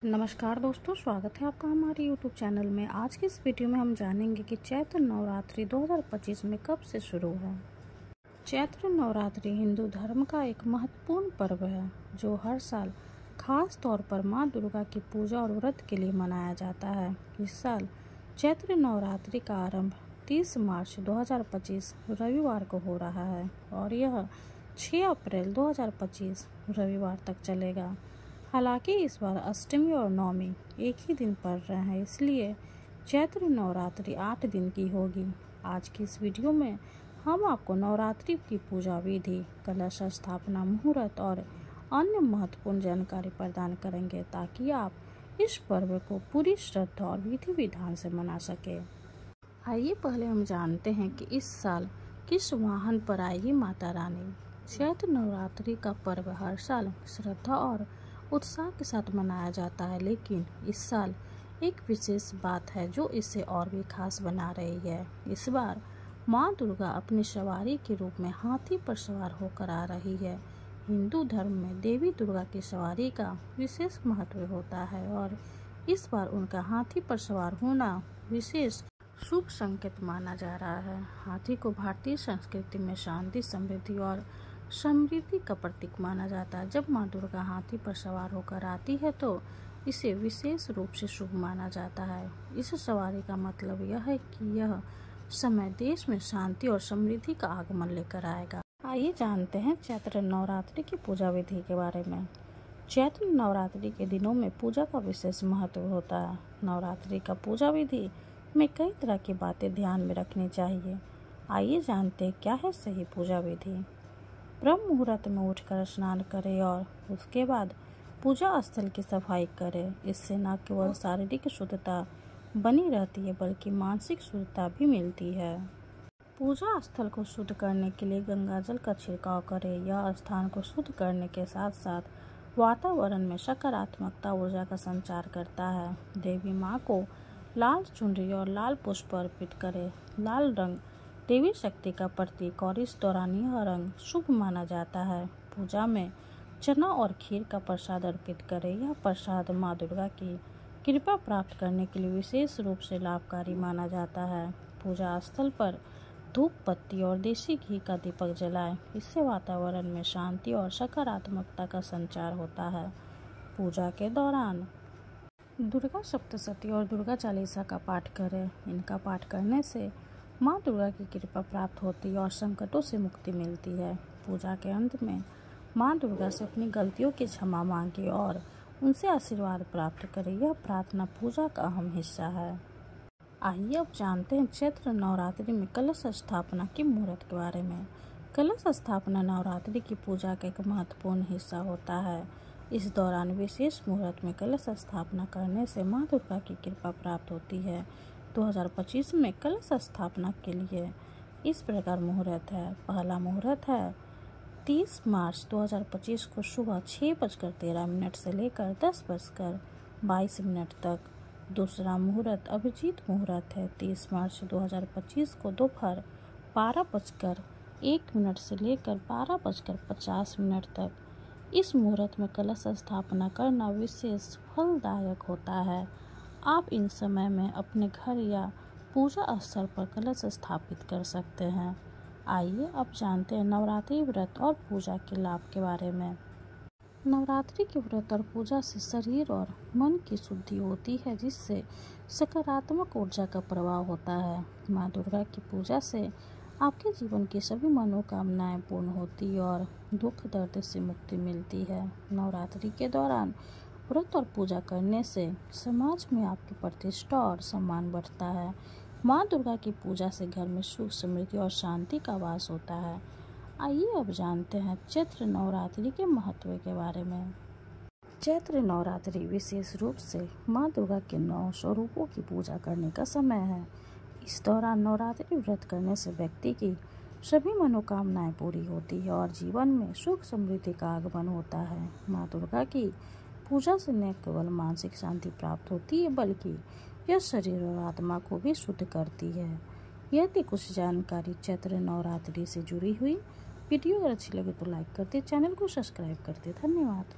नमस्कार दोस्तों, स्वागत है आपका हमारे YouTube चैनल में। आज की इस वीडियो में हम जानेंगे कि चैत्र नवरात्रि 2025 में कब से शुरू है। चैत्र नवरात्रि हिंदू धर्म का एक महत्वपूर्ण पर्व है जो हर साल खास तौर पर मां दुर्गा की पूजा और व्रत के लिए मनाया जाता है। इस साल चैत्र नवरात्रि का आरंभ 30 मार्च 2025 रविवार को हो रहा है और यह 6 अप्रैल 2025 रविवार तक चलेगा। हालांकि इस बार अष्टमी और नवमी एक ही दिन पड़ रहे हैं, इसलिए चैत्र नवरात्रि 8 दिन की होगी। आज की इस वीडियो में हम आपको नवरात्रि की पूजा विधि, कलश स्थापना, मुहूर्त और अन्य महत्वपूर्ण जानकारी प्रदान करेंगे ताकि आप इस पर्व को पूरी श्रद्धा और विधि विधान से मना सके। आइए पहले हम जानते हैं कि इस साल किस वाहन पर आएगी माता रानी। चैत्र नवरात्रि का पर्व हर साल श्रद्धा और उत्साह के साथ मनाया जाता है, लेकिन इस साल एक विशेष बात है जो इसे और भी खास बना रही है। इस बार मां दुर्गा अपनी सवारी के रूप में हाथी पर सवार होकर आ रही है। हिंदू धर्म में देवी दुर्गा की सवारी का विशेष महत्व होता है और इस बार उनका हाथी पर सवार होना विशेष शुभ संकेत माना जा रहा है। हाथी को भारतीय संस्कृति में शांति, समृद्धि और समृद्धि का प्रतीक माना जाता है। जब मां दुर्गा हाथी पर सवार होकर आती है तो इसे विशेष रूप से शुभ माना जाता है। इस सवारी का मतलब यह है कि यह समय देश में शांति और समृद्धि का आगमन लेकर आएगा। आइए जानते हैं चैत्र नवरात्रि की पूजा विधि के बारे में। चैत्र नवरात्रि के दिनों में पूजा का विशेष महत्व होता है। नवरात्रि का पूजा विधि में कई तरह की बातें ध्यान में रखनी चाहिए। आइए जानते हैं क्या है सही पूजा विधि। ब्रह्म मुहूर्त में उठकर स्नान करें और उसके बाद पूजा स्थल की सफाई करें। इससे न केवल शारीरिक शुद्धता बनी रहती है बल्कि मानसिक शुद्धता भी मिलती है। पूजा स्थल को शुद्ध करने के लिए गंगा जल का छिड़काव करें। यह स्थान को शुद्ध करने के साथ साथ वातावरण में सकारात्मकता ऊर्जा का संचार करता है। देवी माँ को लाल चुनरी और लाल पुष्प अर्पित करें। लाल रंग देवी शक्ति का प्रतीक और इस दौरान यह रंग शुभ माना जाता है। पूजा में चना और खीर का प्रसाद अर्पित करें। यह प्रसाद माँ दुर्गा की कृपा प्राप्त करने के लिए विशेष रूप से लाभकारी माना जाता है। पूजा स्थल पर धूप बत्ती और देसी घी का दीपक जलाएं। इससे वातावरण में शांति और सकारात्मकता का संचार होता है। पूजा के दौरान दुर्गा सप्तशती और दुर्गा चालीसा का पाठ करें। इनका पाठ करने से माँ दुर्गा की कृपा प्राप्त होती है और संकटों से मुक्ति मिलती है। पूजा के अंत में माँ दुर्गा से अपनी गलतियों की क्षमा मांगे और उनसे आशीर्वाद प्राप्त करें। यह प्रार्थना पूजा का अहम हिस्सा है। आइए अब जानते हैं चैत्र नवरात्रि में कलश स्थापना की मुहूर्त के बारे में। कलश स्थापना नवरात्रि की पूजा का एक महत्वपूर्ण हिस्सा होता है। इस दौरान विशेष मुहूर्त में कलश स्थापना करने से माँ दुर्गा की कृपा प्राप्त होती है। 2025 में कलश स्थापना के लिए इस प्रकार मुहूर्त है। पहला मुहूर्त है 30 मार्च 2025 को सुबह 6:13 से लेकर 10:22 तक। दूसरा मुहूर्त अभिजीत मुहूर्त है 30 मार्च 2025 को दोपहर 12:01 से लेकर 12:50 तक। इस मुहूर्त में कलश स्थापना करना विशेष फलदायक होता है। आप इन समय में अपने घर या पूजा स्थल पर कलश स्थापित कर सकते हैं। आइए अब जानते हैं नवरात्रि व्रत और पूजा के लाभ के बारे में। नवरात्रि के व्रत और पूजा से शरीर और मन की शुद्धि होती है, जिससे सकारात्मक ऊर्जा का प्रभाव होता है। माँ दुर्गा की पूजा से आपके जीवन की सभी मनोकामनाएं पूर्ण होती और दुख दर्द से मुक्ति मिलती है। नवरात्रि के दौरान व्रत और पूजा करने से समाज में आपकी प्रतिष्ठा और सम्मान बढ़ता है। माँ दुर्गा की पूजा से घर में सुख, समृद्धि और शांति का वास होता है। आइए अब जानते हैं चैत्र नवरात्रि के महत्व के बारे में। चैत्र नवरात्रि विशेष रूप से माँ दुर्गा के 9 स्वरूपों की पूजा करने का समय है। इस दौरान नवरात्रि व्रत करने से व्यक्ति की सभी मनोकामनाएं पूरी होती है और जीवन में सुख समृद्धि का आगमन होता है। माँ दुर्गा की पूजा से न केवल मानसिक शांति प्राप्त होती है बल्कि यह शरीर और आत्मा को भी शुद्ध करती है। यदि कुछ जानकारी चैत्र नवरात्रि से जुड़ी हुई वीडियो अगर अच्छी लगे तो लाइक करते, चैनल को सब्सक्राइब करते। धन्यवाद।